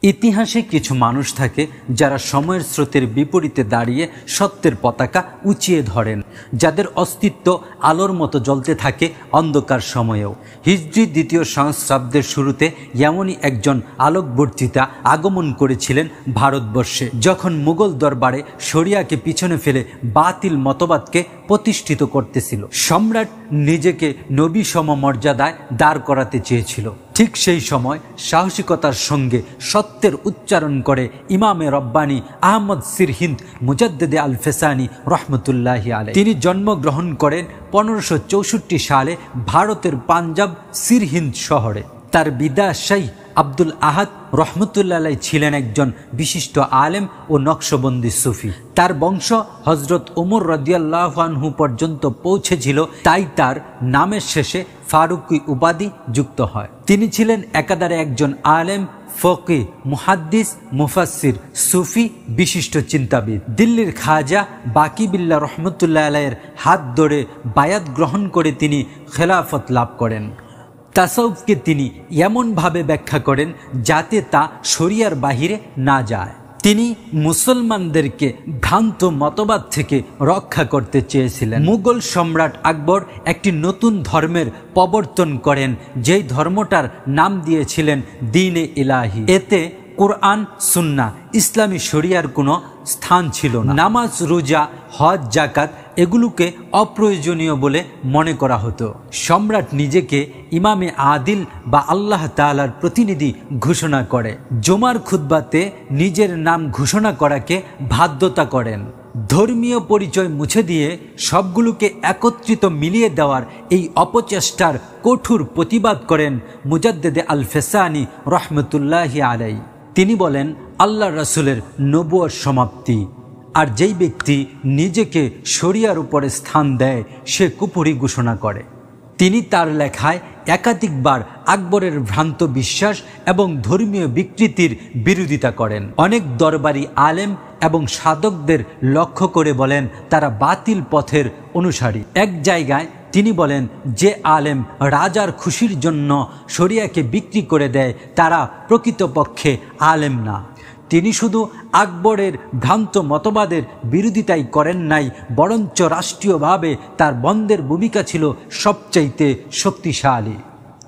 ইতিহাসে কিছু মানুষ থাকে যারা সময়ের স্রোতের বিপরীতে দাঁড়িয়ে সত্যের পতাকা উঁচিয়ে ধরেন, যাদের অস্তিত্ব আলোর মতো জ্বলতে থাকে অন্ধকার সময়েও। হিজরি দ্বিতীয় সহস্রাব্দের শুরুতে এমনই একজন আলোকবর্তিতা আগমন করেছিলেন ভারতবর্ষে, যখন মুঘল দরবারে শরিয়াকে পিছনে ফেলে বাতিল মতবাদকে প্রতিষ্ঠিত করতেছিল। সম্রাট নিজেকে নবী সমমর্যাদায় দাঁড় করাতে চেয়েছিল। ঠিক সেই সময় সাহসিকতার সঙ্গে সত্যের উচ্চারণ করে ইমামে রব্বানি আহমদ সিরহিন্দ মুজাদ্দেদে আল ফেসানি রহমতুল্লাহি আলাইহি। তিনি জন্মগ্রহণ করেন 1564 সালে ভারতের পাঞ্জাব সিরহিন্দ শহরে। তার বিদাশাহী আব্দুল আহাদ রহমতুল্লাহ আলাইহি ছিলেন একজন বিশিষ্ট আলেম ও নকশবন্দি সুফি। তার বংশ হজরত ওমর রাদিয়াল্লাহু আনহু পর্যন্ত পৌঁছেছিল, তাই তার নামের শেষে ফারুকি উপাধি যুক্ত হয়। তিনি ছিলেন একাধারে একজন আলেম, ফকিহ, মুহাদ্দিস, মুফাসসির, সুফি, বিশিষ্ট চিন্তাবিদ। দিল্লির খাজা বাকিবিল্লাহ রহমতুল্লাহ আলাইহির হাত ধরে বায়াত গ্রহণ করে তিনি খেলাফত লাভ করেন। তাসাউফকে তিনি এমনভাবে ব্যাখ্যা করেন যাতে তা শরিয়ার বাহিরে না যায়। তিনি মুসলমানদেরকে ভ্রান্ত মতবাদ থেকে রক্ষা করতে চেয়েছিলেন। মুঘল সম্রাট আকবর একটি নতুন ধর্মের প্রবর্তন করেন, যেই ধর্মটার নাম দিয়েছিলেন দ্বীনে ইলাহি। এতে কোরআন, সুন্নাহ, ইসলামী শরিয়ার কোনো স্থান ছিল না। নামাজ, রোজা, হজ, জাকাত এগুলোকে অপ্রয়োজনীয় বলে মনে করা হতো। সম্রাট নিজেকে ইমামে আদিল বা আল্লাহ তাআলার প্রতিনিধি ঘোষণা করে। জুমার খুতবাতে নিজের নাম ঘোষণা করাকে বাধ্যতা করেন। ধর্মীয় পরিচয় মুছে দিয়ে সবগুলোকে একত্রিত মিলিয়ে দেওয়ার এই অপচেষ্টার কঠোর প্রতিবাদ করেন মুজাদ্দেদে আল ফেসানি রহমতুল্লাহি আলাইহি। তিনি বলেন, আল্লাহ রাসূলের নবুয়ত সমাপ্তি, আর যেই ব্যক্তি নিজেকে শরিয়ার উপরে স্থান দেয় সে কুফরি ঘোষণা করে। তিনি তার লেখায় একাধিকবার আকবরের ভ্রান্ত বিশ্বাস এবং ধর্মীয় বিকৃতির বিরোধিতা করেন। অনেক দরবারি আলেম এবং সাধকদের লক্ষ্য করে বলেন তারা বাতিল পথের অনুসারী। এক জায়গায় তিনি বলেন, যে আলেম রাজার খুশির জন্য শরিয়াকে বিক্রি করে দেয় তারা প্রকৃতপক্ষে আলেম না। তিনি শুধু আকবরের ভ্রান্ত মতবাদের বিরোধিতাই করেন নাই, বরঞ্চ রাষ্ট্রীয়ভাবে তার বন্ধের ভূমিকা ছিল সবচাইতে শক্তিশালী।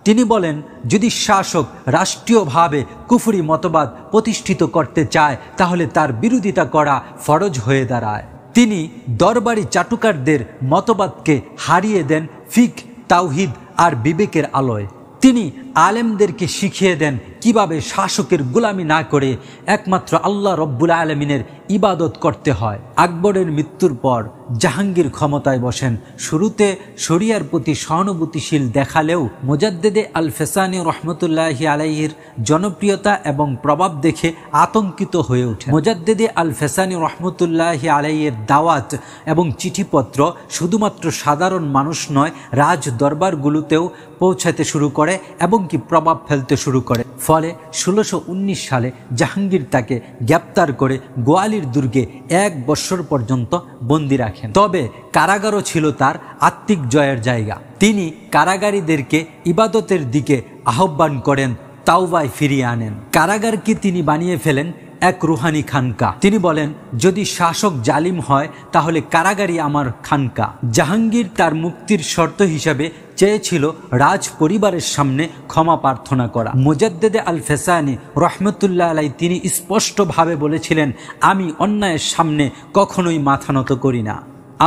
তিনি বলেন, যদি শাসক রাষ্ট্রীয়ভাবে কুফরি মতবাদ প্রতিষ্ঠিত করতে চায় তাহলে তার বিরোধিতা করা ফরজ হয়ে দাঁড়ায়। তিনি দরবারি চাটুকারদের মতবাদকে হারিয়ে দেন ফিকহ, তাওহীদ আর বিবেকের আলোয়। তিনি আলেমদেরকে শিখিয়ে দেন কিভাবে শাসকের গোলামি না করে একমাত্র আল্লাহ রব্বুল আলমিনের ইবাদত করতে হয়। আকবরের মৃত্যুর পর জাহাঙ্গীর ক্ষমতায় বসেন। শুরুতে শরিয়ার প্রতি সহানুভূতিশীল দেখালেও মুজাদ্দেদে আল ফেসানি রহমতুল্লাহি আলাইহির জনপ্রিয়তা এবং প্রভাব দেখে আতঙ্কিত হয়ে ওঠে। মুজাদ্দেদে আল ফেসানি রহমতুল্লাহি আলাইহির দাওয়াত এবং চিঠিপত্র শুধুমাত্র সাধারণ মানুষ নয়, রাজ দরবারগুলোতেও পৌঁছাতে শুরু করে এবং কি প্রভাব ফেলতে শুরু করে। ফলে 1619 সালে জাহাঙ্গীর তাকে গ্রেপ্তার করে গোয়ালির দুর্গে 1 বছর পর্যন্ত বন্দী রাখেন। তবে কারাগারও ছিল তার আত্মিক জয়ের জায়গা। তিনি কারাগারীদেরকে ইবাদতের দিকে আহ্বান করেন, তাওবায় ফিরিয়ে আনেন। কারাগারকে তিনি বানিয়ে ফেলেন এক রুহানি খানকা। তিনি বলেন, যদি শাসক জালিম হয় তাহলে কারাগারই আমার খানকা। জাহাঙ্গীর তার মুক্তির শর্ত হিসাবে চেয়েছিল রাজ পরিবারের সামনে ক্ষমা প্রার্থনা করা। মুজাদ্দেদে আল ফেসানি রহমতুল্লাহ আলাইহি তিনি স্পষ্টভাবে বলেছিলেন, আমি অন্যায়ের সামনে কখনোই মাথা নত করি না।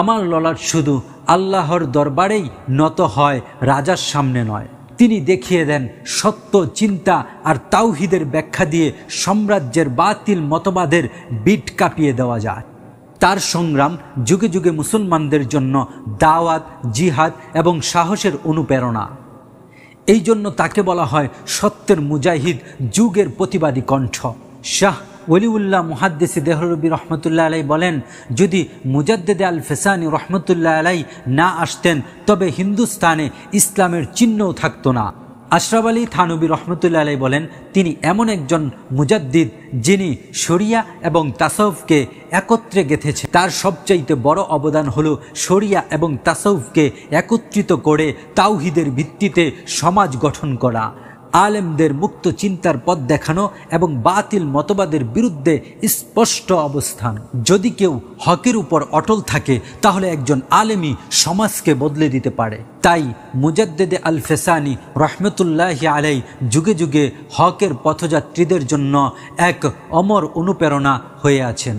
আমার ললাট শুধু আল্লাহর দরবারেই নত হয়, রাজার সামনে নয়। তিনি দেখিয়ে দেন সত্য, চিন্তা আর তাওহীদের ব্যাখ্যা দিয়ে সাম্রাজ্যের বাতিল মতবাদের বিট কাঁপিয়ে দেওয়া যায়। তার সংগ্রাম যুগে যুগে মুসলমানদের জন্য দাওয়াত, জিহাদ এবং সাহসের অনুপ্রেরণা। এই জন্য তাকে বলা হয় সত্যের মুজাহিদ, যুগের প্রতিবাদী কণ্ঠ। শাহ ওলিউল্লাহ মুহাদ্দিস দেহলভী রহমতুল্লাহ আলাইহি বলেন, যদি মুজাদ্দেদে আল ফেসানি রহমতুল্লাহ আলাইহি না আসতেন তবে হিন্দুস্তানে ইসলামের চিহ্নও থাকতো না। আশরাফ আলী থানভী রহমতুল্লাহ আলাইহি বলেন, তিনি এমন একজন মুজাদ্দিদ যিনি শরিয়া এবং তাসাউফকে একত্রে গেঁথেছে। তার সবচাইতে বড় অবদান হলো শরিয়া এবং তাসাউফকে একত্রিত করে তাওহীদের ভিত্তিতে সমাজ গঠন করা। আলেমদের মুক্ত চিন্তার পথ দেখানো এবং বাতিল মতবাদের বিরুদ্ধে স্পষ্ট অবস্থান। যদি কেউ হকের উপর অটল থাকে তাহলে একজন আলেমই সমাজকে বদলে দিতে পারে। তাই মুজাদ্দেদে আল ফেসানি রহমতুল্লাহি আলাই যুগে যুগে হকের পথযাত্রীদের জন্য এক অমর অনুপ্রেরণা হয়ে আছেন।